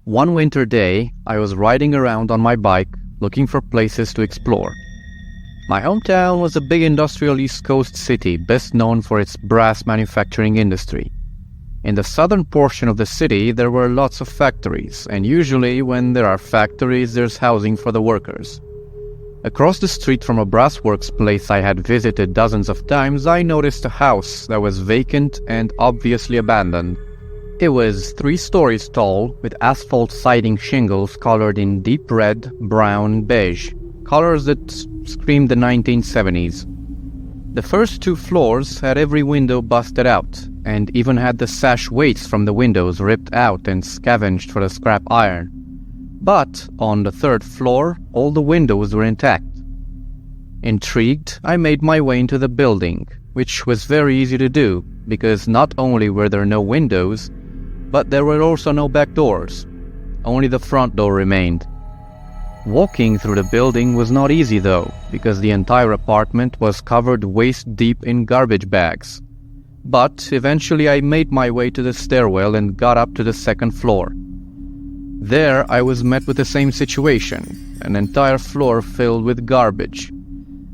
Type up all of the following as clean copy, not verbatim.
One winter day, I was riding around on my bike looking for places to explore. My hometown was a big industrial East Coast city best known for its brass manufacturing industry. In the southern portion of the city, there were lots of factories, and usually when there are factories, there's housing for the workers. Across the street from a brass works place I had visited dozens of times, I noticed a house that was vacant and obviously abandoned. It was 3 stories tall, with asphalt siding shingles colored in deep red, brown, and beige, colors that screamed the 1970s. The first 2 floors had every window busted out, and even had the sash weights from the windows ripped out and scavenged for the scrap iron. But on the 3rd floor, all the windows were intact. Intrigued, I made my way into the building, which was very easy to do, because not only were there no windows, but there were also no back doors. Only the front door remained. Walking through the building was not easy though, because the entire apartment was covered waist deep in garbage bags. But eventually I made my way to the stairwell and got up to the 2nd floor. There I was met with the same situation, an entire floor filled with garbage.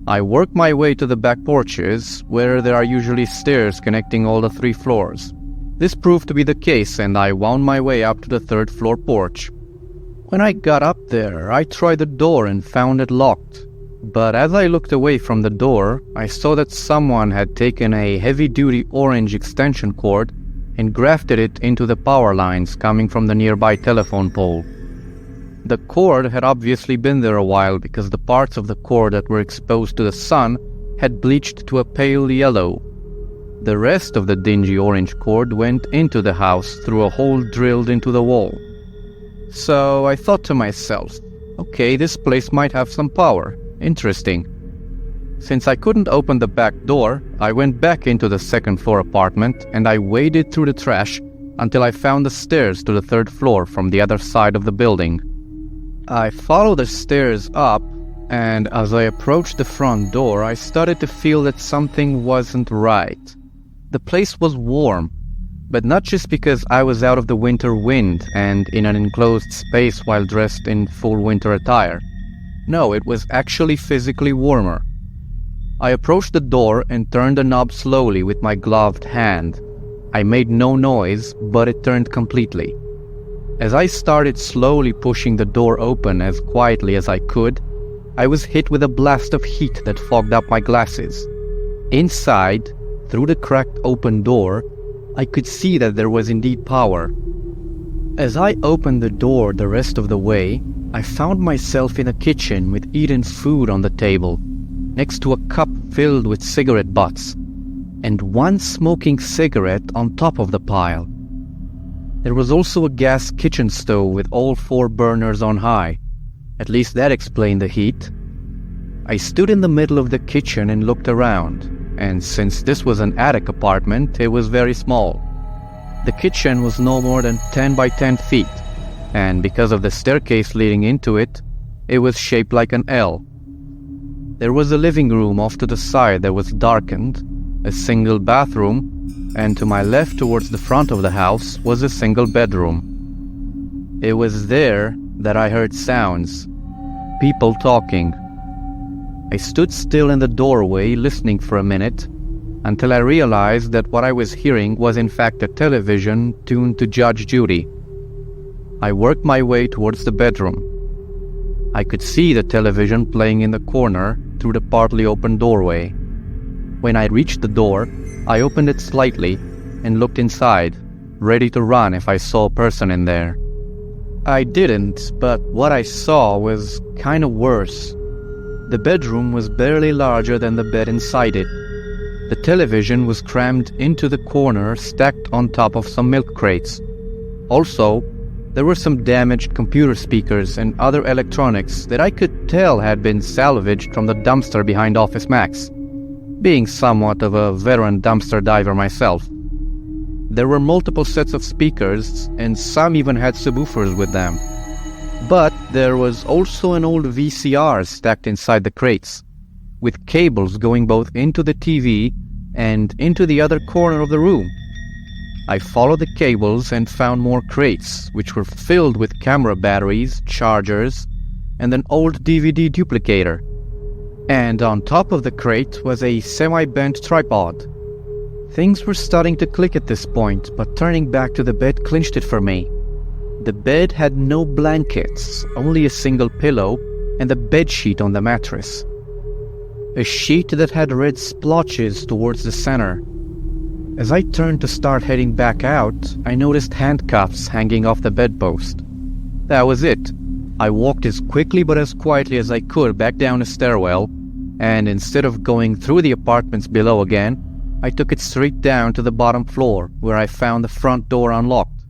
I worked my way to the back porches, where there are usually stairs connecting all the 3 floors. This proved to be the case, and I wound my way up to the 3rd floor porch. When I got up there, I tried the door and found it locked. But as I looked away from the door, I saw that someone had taken a heavy-duty orange extension cord and grafted it into the power lines coming from the nearby telephone pole. The cord had obviously been there a while because the parts of the cord that were exposed to the sun had bleached to a pale yellow. The rest of the dingy orange cord went into the house through a hole drilled into the wall. So I thought to myself, okay, this place might have some power. Interesting. Since I couldn't open the back door, I went back into the 2nd floor apartment and I waded through the trash until I found the stairs to the 3rd floor from the other side of the building. I followed the stairs up, and as I approached the front door, I started to feel that something wasn't right. The place was warm, but not just because I was out of the winter wind and in an enclosed space while dressed in full winter attire. No, it was actually physically warmer. I approached the door and turned the knob slowly with my gloved hand. I made no noise, but it turned completely. As I started slowly pushing the door open as quietly as I could, I was hit with a blast of heat that fogged up my glasses. Inside, through the cracked open door, I could see that there was indeed power. As I opened the door the rest of the way, I found myself in a kitchen with eaten food on the table, next to a cup filled with cigarette butts, and one smoking cigarette on top of the pile. There was also a gas kitchen stove with all 4 burners on high. At least that explained the heat. I stood in the middle of the kitchen and looked around, and since this was an attic apartment, it was very small. The kitchen was no more than 10 by 10 feet, and because of the staircase leading into it, it was shaped like an L. There was a living room off to the side that was darkened, a single bathroom, and to my left towards the front of the house was a single bedroom. It was there that I heard sounds, people talking. I stood still in the doorway listening for a minute until I realized that what I was hearing was in fact a television tuned to Judge Judy. I worked my way towards the bedroom. I could see the television playing in the corner through the partly open doorway. When I reached the door, I opened it slightly and looked inside, ready to run if I saw a person in there. I didn't, but what I saw was kind of worse. The bedroom was barely larger than the bed inside it. The television was crammed into the corner, stacked on top of some milk crates. Also, there were some damaged computer speakers and other electronics that I could tell had been salvaged from the dumpster behind Office Max, being somewhat of a veteran dumpster diver myself. There were multiple sets of speakers, and some even had subwoofers with them. But there was also an old VCR stacked inside the crates, with cables going both into the TV and into the other corner of the room. I followed the cables and found more crates, which were filled with camera batteries, chargers, and an old DVD duplicator. And on top of the crate was a semi-bent tripod. Things were starting to click at this point, but turning back to the bed clinched it for me. The bed had no blankets, only a single pillow and the bed sheet on the mattress. A sheet that had red splotches towards the center. As I turned to start heading back out, I noticed handcuffs hanging off the bedpost. That was it. I walked as quickly but as quietly as I could back down the stairwell, and instead of going through the apartments below again, I took it straight down to the bottom floor, where I found the front door unlocked.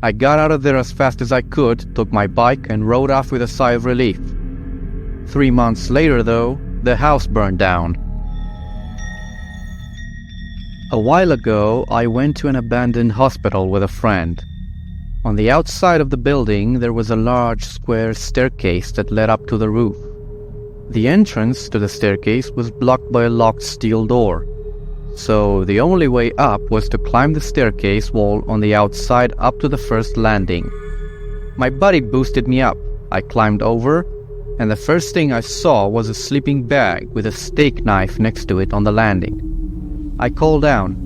I got out of there as fast as I could, took my bike, and rode off with a sigh of relief. 3 months later, though, the house burned down. A while ago, I went to an abandoned hospital with a friend. On the outside of the building, there was a large square staircase that led up to the roof. The entrance to the staircase was blocked by a locked steel door. So the only way up was to climb the staircase wall on the outside up to the first landing. My buddy boosted me up. I climbed over, and the first thing I saw was a sleeping bag with a steak knife next to it on the landing. I called down,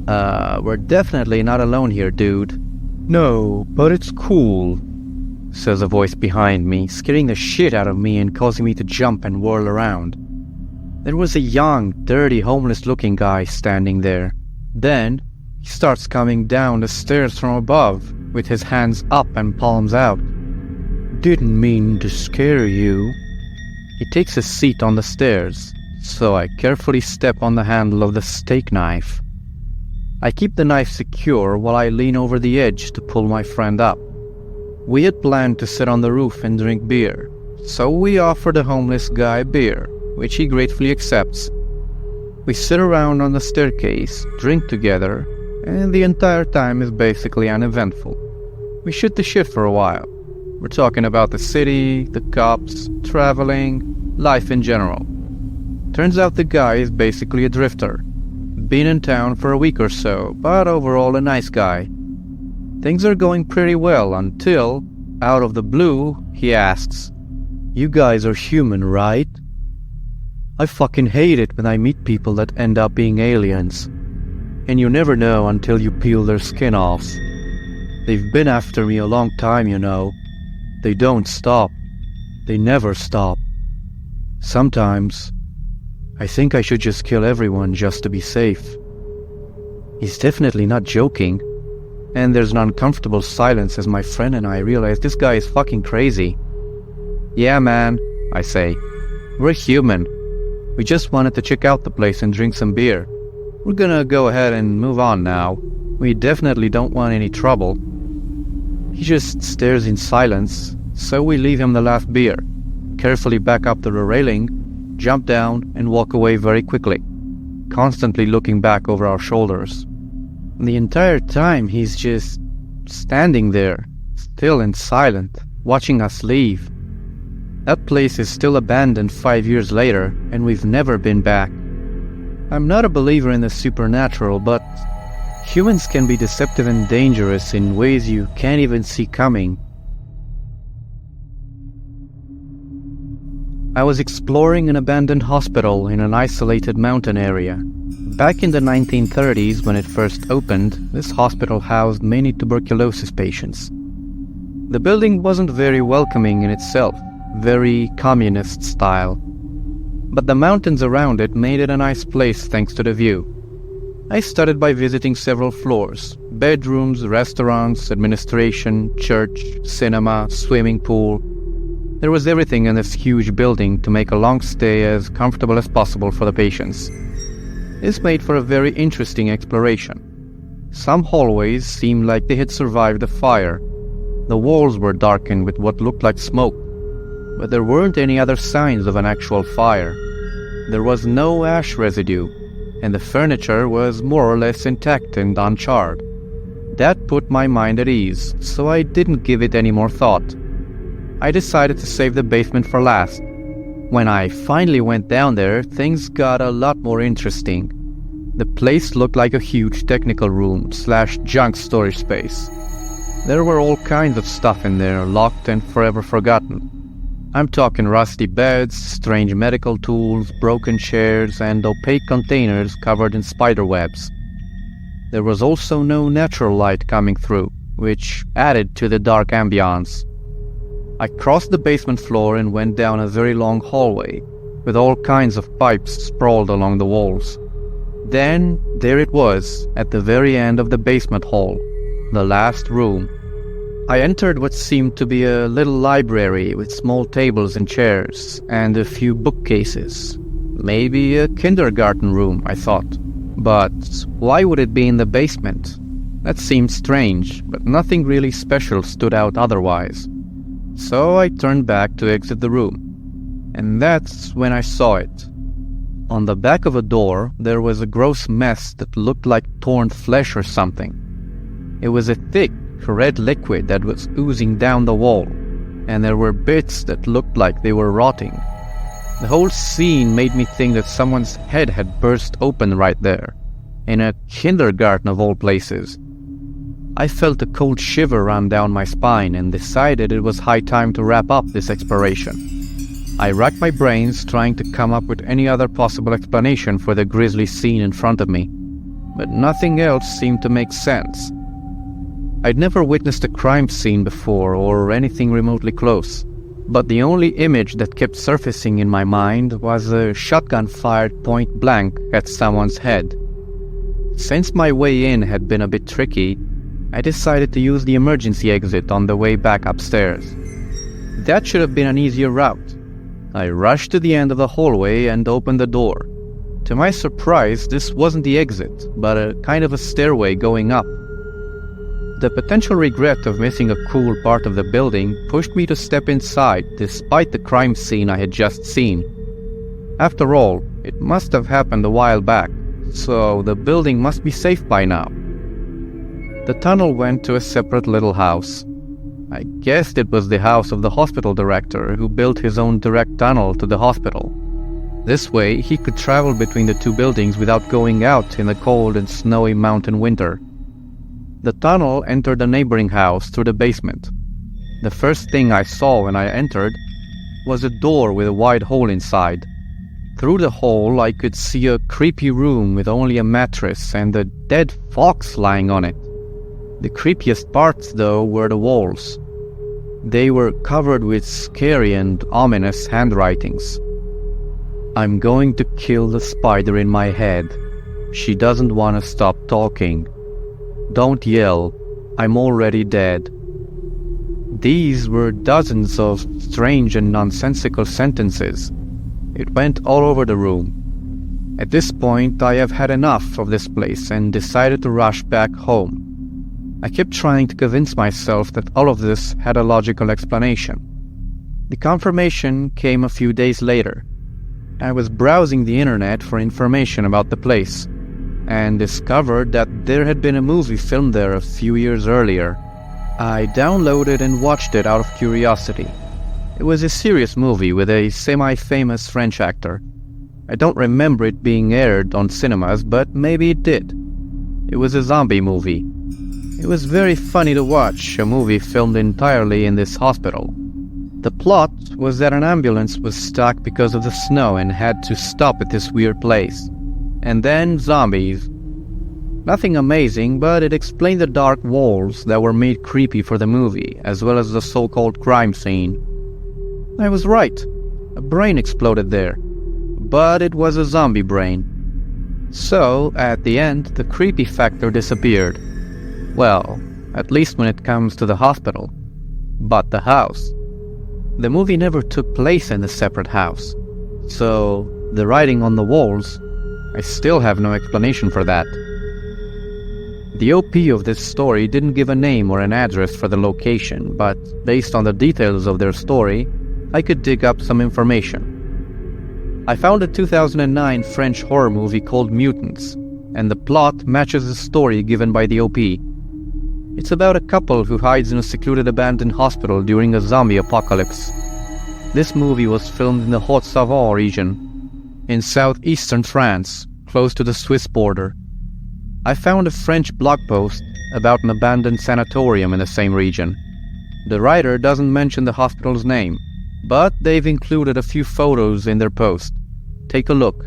"We're definitely not alone here, dude." "No, but it's cool," says a voice behind me, scaring the shit out of me and causing me to jump and whirl around. There was a young, dirty, homeless-looking guy standing there. Then, he starts coming down the stairs from above, with his hands up and palms out. "Didn't mean to scare you." He takes a seat on the stairs, so I carefully step on the handle of the steak knife. I keep the knife secure while I lean over the edge to pull my friend up. We had planned to sit on the roof and drink beer, so we offer the homeless guy beer, which he gratefully accepts. We sit around on the staircase, drink together, and the entire time is basically uneventful. We shoot the shit for a while. We're talking about the city, the cops, traveling, life in general. Turns out the guy is basically a drifter. Been in town for a week or so, but overall a nice guy. Things are going pretty well until, out of the blue, he asks, "You guys are human, right?" I fucking hate it when I meet people that end up being aliens. And you never know until you peel their skin off. They've been after me a long time, you know. They don't stop. They never stop. Sometimes, I think I should just kill everyone just to be safe. He's definitely not joking. And there's an uncomfortable silence as my friend and I realize this guy is fucking crazy. "Yeah, man," I say. "We're human. We just wanted to check out the place and drink some beer. We're gonna go ahead and move on now. We definitely don't want any trouble." He just stares in silence, so we leave him the last beer, carefully back up the railing, jump down, and walk away very quickly, constantly looking back over our shoulders. The entire time he's just standing there, still and silent, watching us leave. That place is still abandoned 5 years later, and we've never been back. I'm not a believer in the supernatural, but humans can be deceptive and dangerous in ways you can't even see coming. I was exploring an abandoned hospital in an isolated mountain area. Back in the 1930s, when it first opened, this hospital housed many tuberculosis patients. The building wasn't very welcoming in itself, very communist style. But the mountains around it made it a nice place thanks to the view. I started by visiting several floors: bedrooms, restaurants, administration, church, cinema, swimming pool. There was everything in this huge building to make a long stay as comfortable as possible for the patients. This made for a very interesting exploration. Some hallways seemed like they had survived a fire. The walls were darkened with what looked like smoke, but there weren't any other signs of an actual fire. There was no ash residue, and the furniture was more or less intact and uncharred. That put my mind at ease, so I didn't give it any more thought. I decided to save the basement for last. When I finally went down there, things got a lot more interesting. The place looked like a huge technical room / junk storage space. There were all kinds of stuff in there, locked and forever forgotten. I'm talking rusty beds, strange medical tools, broken chairs, and opaque containers covered in spider webs. There was also no natural light coming through, which added to the dark ambiance. I crossed the basement floor and went down a very long hallway, with all kinds of pipes sprawled along the walls. Then, there it was, at the very end of the basement hall, the last room. I entered what seemed to be a little library with small tables and chairs, and a few bookcases. Maybe a kindergarten room, I thought. But why would it be in the basement? That seemed strange, but nothing really special stood out otherwise. So I turned back to exit the room. And that's when I saw it. On the back of a door, there was a gross mess that looked like torn flesh or something. It was a thick, red liquid that was oozing down the wall, and there were bits that looked like they were rotting. The whole scene made me think that someone's head had burst open right there, in a kindergarten of all places. I felt a cold shiver run down my spine and decided it was high time to wrap up this exploration. I racked my brains trying to come up with any other possible explanation for the grisly scene in front of me, but nothing else seemed to make sense. I'd never witnessed a crime scene before or anything remotely close, but the only image that kept surfacing in my mind was a shotgun fired point blank at someone's head. Since my way in had been a bit tricky, I decided to use the emergency exit on the way back upstairs. That should have been an easier route. I rushed to the end of the hallway and opened the door. To my surprise, this wasn't the exit, but a kind of a stairway going up. The potential regret of missing a cool part of the building pushed me to step inside despite the crime scene I had just seen. After all, it must have happened a while back, so the building must be safe by now. The tunnel went to a separate little house. I guessed it was the house of the hospital director who built his own direct tunnel to the hospital. This way, he could travel between the two buildings without going out in the cold and snowy mountain winter. The tunnel entered a neighboring house through the basement. The first thing I saw when I entered was a door with a wide hole inside. Through the hole, I could see a creepy room with only a mattress and a dead fox lying on it. The creepiest parts, though, were the walls. They were covered with scary and ominous handwritings. "I'm going to kill the spider in my head. She doesn't want to stop talking. Don't yell. I'm already dead." These were dozens of strange and nonsensical sentences. It went all over the room. At this point, I have had enough of this place and decided to rush back home. I kept trying to convince myself that all of this had a logical explanation. The confirmation came a few days later. I was browsing the internet for information about the place, and discovered that there had been a movie filmed there a few years earlier. I downloaded and watched it out of curiosity. It was a serious movie with a semi-famous French actor. I don't remember it being aired on cinemas, but maybe it did. It was a zombie movie. It was very funny to watch a movie filmed entirely in this hospital. The plot was that an ambulance was stuck because of the snow and had to stop at this weird place. And then zombies. Nothing amazing, but it explained the dark walls that were made creepy for the movie, as well as the so-called crime scene. I was right. A brain exploded there. But it was a zombie brain. So, at the end, the creepy factor disappeared. Well, at least when it comes to the hospital. But the house. The movie never took place in a separate house. So, the writing on the walls, I still have no explanation for that. The OP of this story didn't give a name or an address for the location, but based on the details of their story, I could dig up some information. I found a 2009 French horror movie called Mutants, and the plot matches the story given by the OP. It's about a couple who hides in a secluded abandoned hospital during a zombie apocalypse. This movie was filmed in the Haute-Savoie region, in southeastern France, close to the Swiss border. I found a French blog post about an abandoned sanatorium in the same region. The writer doesn't mention the hospital's name, but they've included a few photos in their post. Take a look.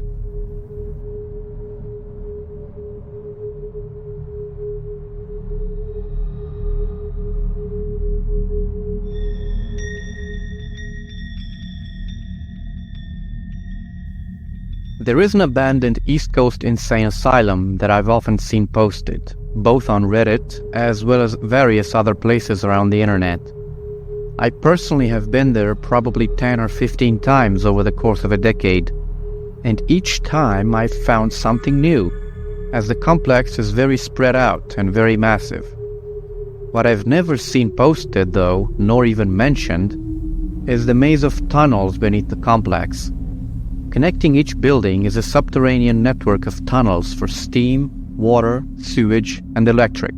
There is an abandoned East Coast insane asylum that I've often seen posted, both on Reddit as well as various other places around the internet. I personally have been there probably 10 or 15 times over the course of a decade, and each time I've found something new, as the complex is very spread out and very massive. What I've never seen posted though, nor even mentioned, is the maze of tunnels beneath the complex. Connecting each building is a subterranean network of tunnels for steam, water, sewage, and electric.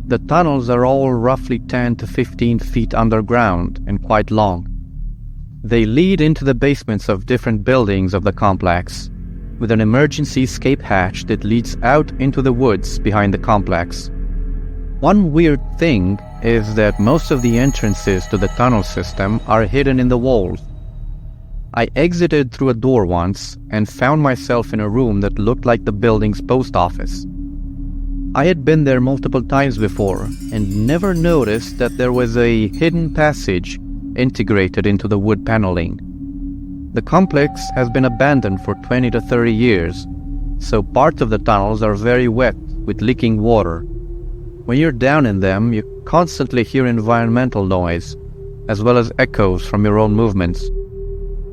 The tunnels are all roughly 10 to 15 feet underground and quite long. They lead into the basements of different buildings of the complex, with an emergency escape hatch that leads out into the woods behind the complex. One weird thing is that most of the entrances to the tunnel system are hidden in the walls. I exited through a door once and found myself in a room that looked like the building's post office. I had been there multiple times before and never noticed that there was a hidden passage integrated into the wood paneling. The complex has been abandoned for 20 to 30 years, so parts of the tunnels are very wet with leaking water. When you're down in them, you constantly hear environmental noise, as well as echoes from your own movements.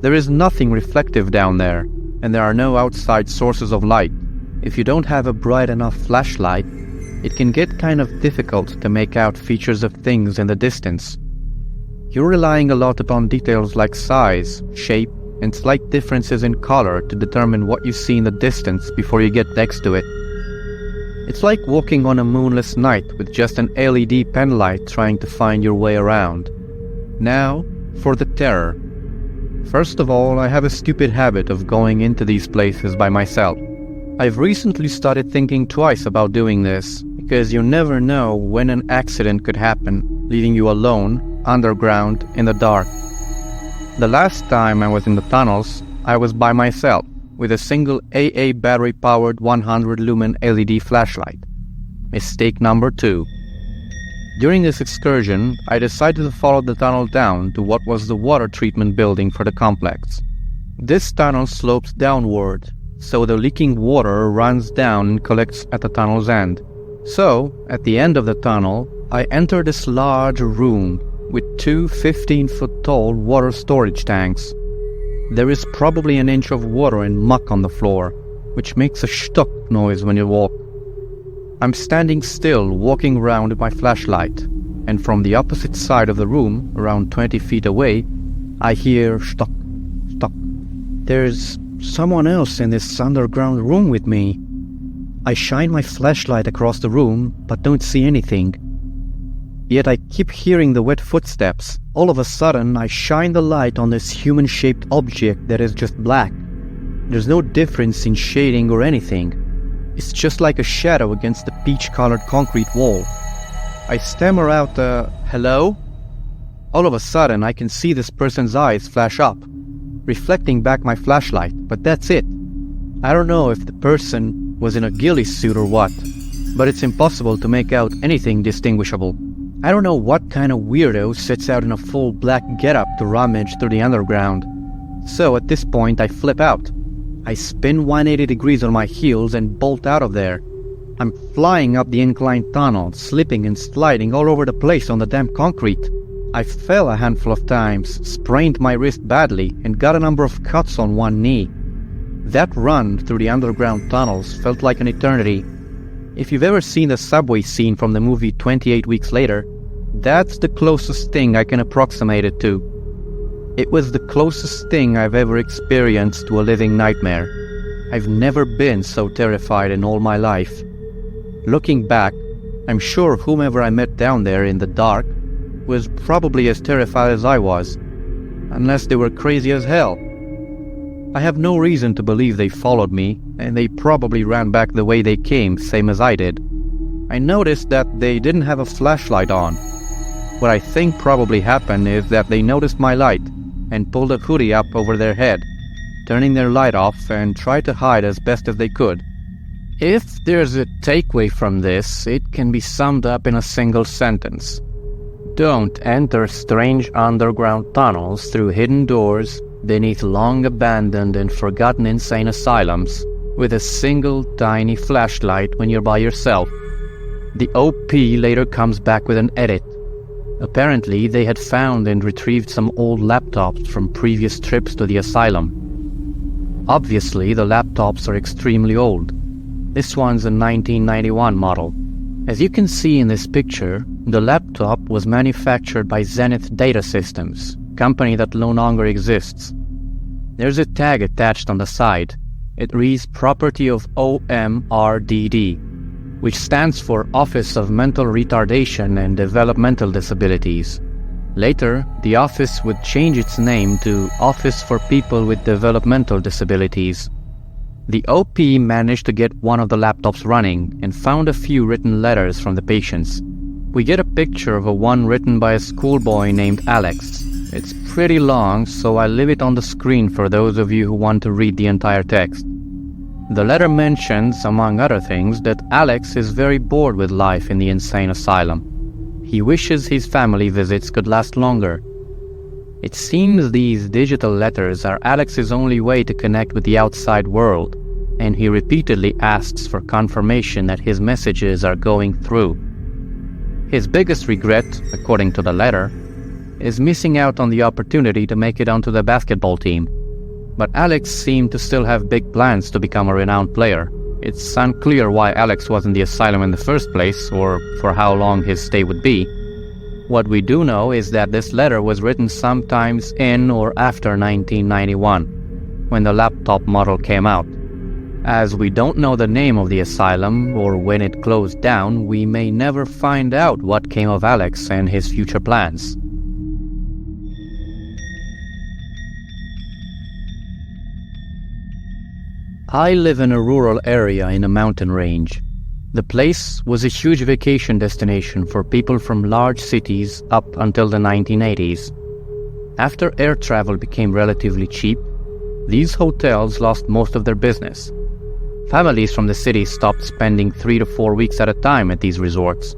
There is nothing reflective down there, and there are no outside sources of light. If you don't have a bright enough flashlight, it can get kind of difficult to make out features of things in the distance. You're relying a lot upon details like size, shape, and slight differences in color to determine what you see in the distance before you get next to it. It's like walking on a moonless night with just an LED pen light trying to find your way around. Now, for the terror. First of all, I have a stupid habit of going into these places by myself. I've recently started thinking twice about doing this, because you never know when an accident could happen, leaving you alone, underground, in the dark. The last time I was in the tunnels, I was by myself, with a single AA battery-powered 100-lumen LED flashlight. Mistake number 2. During this excursion, I decided to follow the tunnel down to what was the water treatment building for the complex. This tunnel slopes downward, so the leaking water runs down and collects at the tunnel's end. So, at the end of the tunnel, I enter this large room with 2 15-foot-tall water storage tanks. There is probably an inch of water and muck on the floor, which makes a stuck noise when you walk. I'm standing still, walking around with my flashlight, and from the opposite side of the room, around 20 feet away, I hear stuck, stuck. There's someone else in this underground room with me. I shine my flashlight across the room, but don't see anything. Yet I keep hearing the wet footsteps. All of a sudden, I shine the light on this human-shaped object that is just black. There's no difference in shading or anything. It's just like a shadow against the peach-colored concrete wall. I stammer out hello? All of a sudden, I can see this person's eyes flash up, reflecting back my flashlight, but that's it. I don't know if the person was in a ghillie suit or what, but it's impossible to make out anything distinguishable. I don't know what kind of weirdo sits out in a full black getup to rummage through the underground. So at this point, I flip out. I spin 180 degrees on my heels and bolt out of there. I'm flying up the inclined tunnel, slipping and sliding all over the place on the damp concrete. I fell a handful of times, sprained my wrist badly, and got a number of cuts on one knee. That run through the underground tunnels felt like an eternity. If you've ever seen the subway scene from the movie 28 Weeks Later, that's the closest thing I can approximate it to. It was the closest thing I've ever experienced to a living nightmare. I've never been so terrified in all my life. Looking back, I'm sure whomever I met down there in the dark was probably as terrified as I was, unless they were crazy as hell. I have no reason to believe they followed me, and they probably ran back the way they came, same as I did. I noticed that they didn't have a flashlight on. What I think probably happened is that they noticed my light and pulled a hoodie up over their head, turning their light off and tried to hide as best as they could. If there's a takeaway from this, it can be summed up in a single sentence. Don't enter strange underground tunnels through hidden doors beneath long abandoned and forgotten insane asylums with a single tiny flashlight when you're by yourself. The OP later comes back with an edit. Apparently, they had found and retrieved some old laptops from previous trips to the asylum. Obviously, the laptops are extremely old. This one's a 1991 model. As you can see in this picture, the laptop was manufactured by Zenith Data Systems, a company that no longer exists. There's a tag attached on the side. It reads property of OMRDD, which stands for Office of Mental Retardation and Developmental Disabilities. Later, the office would change its name to Office for People with Developmental Disabilities. The OP managed to get one of the laptops running and found a few written letters from the patients. We get a picture of one written by a schoolboy named Alex. It's pretty long, so I'll leave it on the screen for those of you who want to read the entire text. The letter mentions, among other things, that Alex is very bored with life in the insane asylum. He wishes his family visits could last longer. It seems these digital letters are Alex's only way to connect with the outside world, and he repeatedly asks for confirmation that his messages are going through. His biggest regret, according to the letter, is missing out on the opportunity to make it onto the basketball team. But Alex seemed to still have big plans to become a renowned player. It's unclear why Alex was in the asylum in the first place, or for how long his stay would be. What we do know is that this letter was written sometimes in or after 1991, when the laptop model came out. As we don't know the name of the asylum or when it closed down, we may never find out what came of Alex and his future plans. I live in a rural area in a mountain range. The place was a huge vacation destination for people from large cities up until the 1980s. After air travel became relatively cheap, these hotels lost most of their business. Families from the city stopped spending 3 to 4 weeks at a time at these resorts.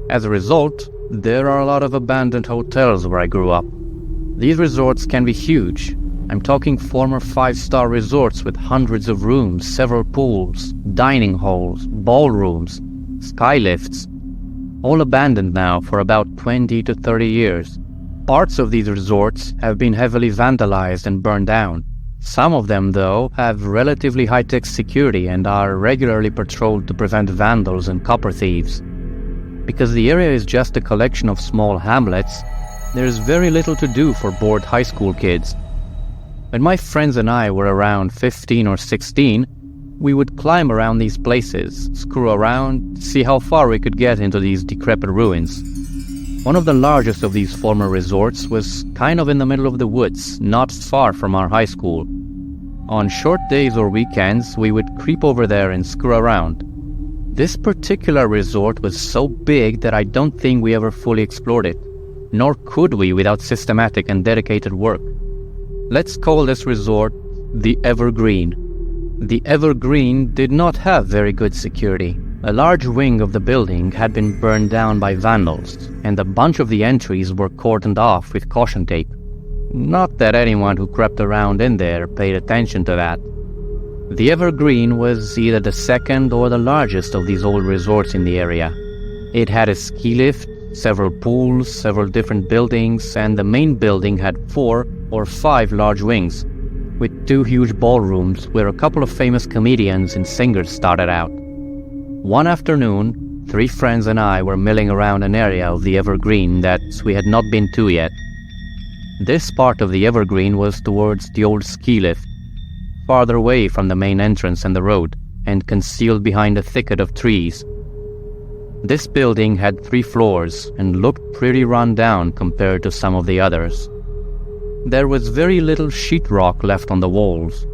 As a result, there are a lot of abandoned hotels where I grew up. These resorts can be huge. I'm talking former 5-star resorts with hundreds of rooms, several pools, dining halls, ballrooms, skylifts, all abandoned now for about 20 to 30 years. Parts of these resorts have been heavily vandalized and burned down. Some of them, though, have relatively high-tech security and are regularly patrolled to prevent vandals and copper thieves. Because the area is just a collection of small hamlets, there's very little to do for bored high school kids. When my friends and I were around 15 or 16, we would climb around these places, screw around, see how far we could get into these decrepit ruins. One of the largest of these former resorts was kind of in the middle of the woods, not far from our high school. On short days or weekends, we would creep over there and screw around. This particular resort was so big that I don't think we ever fully explored it, nor could we without systematic and dedicated work. Let's call this resort the Evergreen. The Evergreen did not have very good security. A large wing of the building had been burned down by vandals, and a bunch of the entries were cordoned off with caution tape. Not that anyone who crept around in there paid attention to that. The Evergreen was either the second or the largest of these old resorts in the area. It had a ski lift, several pools, several different buildings, and the main building had 4 or 5 large wings, with 2 huge ballrooms where a couple of famous comedians and singers started out. One afternoon, 3 friends and I were milling around an area of the Evergreen that we had not been to yet. This part of the Evergreen was towards the old ski lift, farther away from the main entrance and the road, and concealed behind a thicket of trees. This building had 3 floors and looked pretty run down compared to some of the others. There was very little sheetrock left on the walls.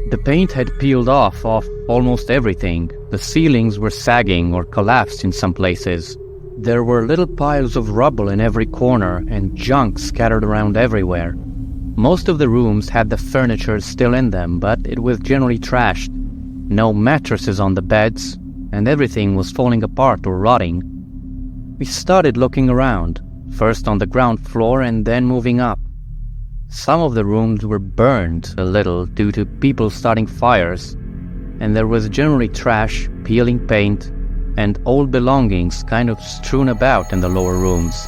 The paint had peeled off almost everything. The ceilings were sagging or collapsed in some places. There were little piles of rubble in every corner and junk scattered around everywhere. Most of the rooms had the furniture still in them, but it was generally trashed. No mattresses on the beds, and everything was falling apart or rotting. We started looking around, first on the ground floor and then moving up. Some of the rooms were burned a little due to people starting fires, and there was generally trash, peeling paint, and old belongings kind of strewn about in the lower rooms.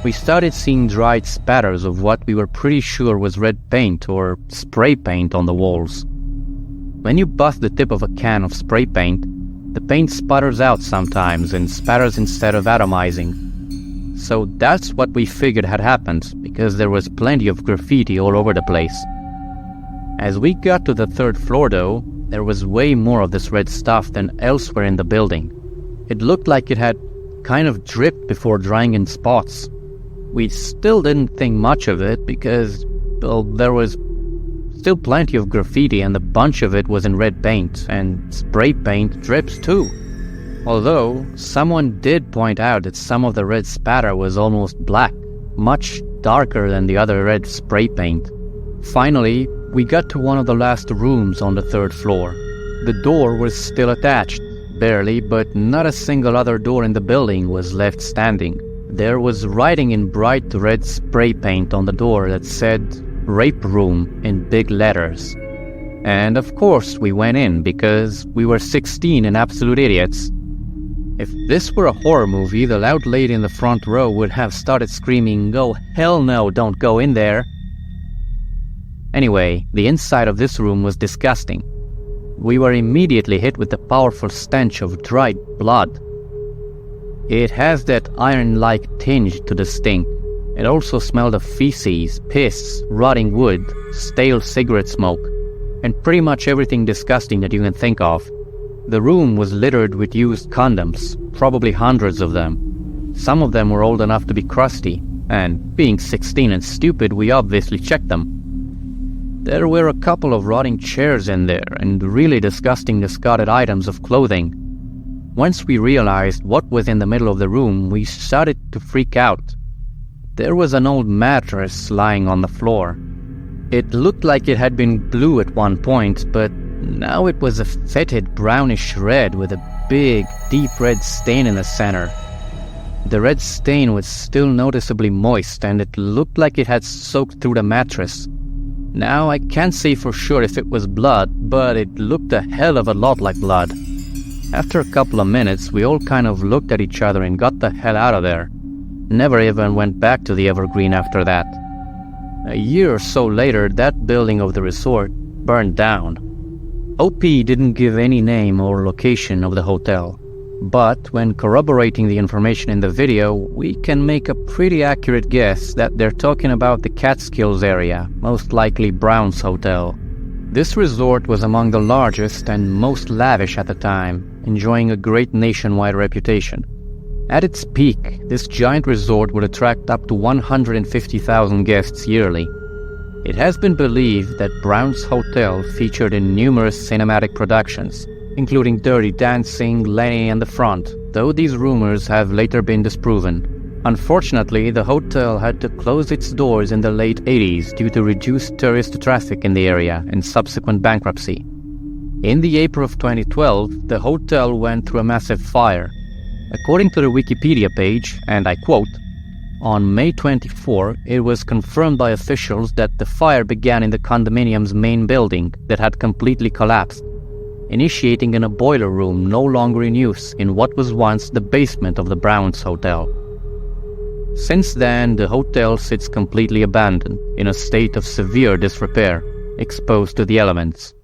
We started seeing dried spatters of what we were pretty sure was red paint or spray paint on the walls. When you bust the tip of a can of spray paint, the paint sputters out sometimes and spatters instead of atomizing. So that's what we figured had happened, because there was plenty of graffiti all over the place. As we got to the third floor though, there was way more of this red stuff than elsewhere in the building. It looked like it had kind of dripped before drying in spots. We still didn't think much of it because, well, there was still plenty of graffiti and a bunch of it was in red paint, and spray paint drips too. Although, someone did point out that some of the red spatter was almost black, much darker than the other red spray paint. Finally, we got to one of the last rooms on the third floor. The door was still attached, barely, but not a single other door in the building was left standing. There was writing in bright red spray paint on the door that said, "Rape Room" in big letters. And of course we went in because we were 16 and absolute idiots. If this were a horror movie, the loud lady in the front row would have started screaming, "Oh, hell no, don't go in there." Anyway, the inside of this room was disgusting. We were immediately hit with the powerful stench of dried blood. It has that iron-like tinge to the stink. It also smelled of feces, piss, rotting wood, stale cigarette smoke, and pretty much everything disgusting that you can think of. The room was littered with used condoms, probably hundreds of them. Some of them were old enough to be crusty, and being 16 and stupid, we obviously checked them. There were a couple of rotting chairs in there, and really disgusting discarded items of clothing. Once we realized what was in the middle of the room, we started to freak out. There was an old mattress lying on the floor. It looked like it had been blue at one point, but now it was a fetid brownish red with a big, deep red stain in the center. The red stain was still noticeably moist, and it looked like it had soaked through the mattress. Now, I can't say for sure if it was blood, but it looked a hell of a lot like blood. After a couple of minutes, we all kind of looked at each other and got the hell out of there. Never even went back to the Evergreen after that. A year or so later, that building of the resort burned down. OP didn't give any name or location of the hotel, but when corroborating the information in the video, we can make a pretty accurate guess that they're talking about the Catskills area, most likely Brown's Hotel. This resort was among the largest and most lavish at the time, enjoying a great nationwide reputation. At its peak, this giant resort would attract up to 150,000 guests yearly. It has been believed that Brown's Hotel featured in numerous cinematic productions, including Dirty Dancing, Lenny and the Front, though these rumors have later been disproven. Unfortunately, the hotel had to close its doors in the late 80s due to reduced tourist traffic in the area and subsequent bankruptcy. In the April of 2012, the hotel went through a massive fire. According to the Wikipedia page, and I quote, "On May 24, it was confirmed by officials that the fire began in the condominium's main building that had completely collapsed, initiating in a boiler room no longer in use in what was once the basement of the Browns Hotel. Since then, the hotel sits completely abandoned, in a state of severe disrepair, exposed to the elements.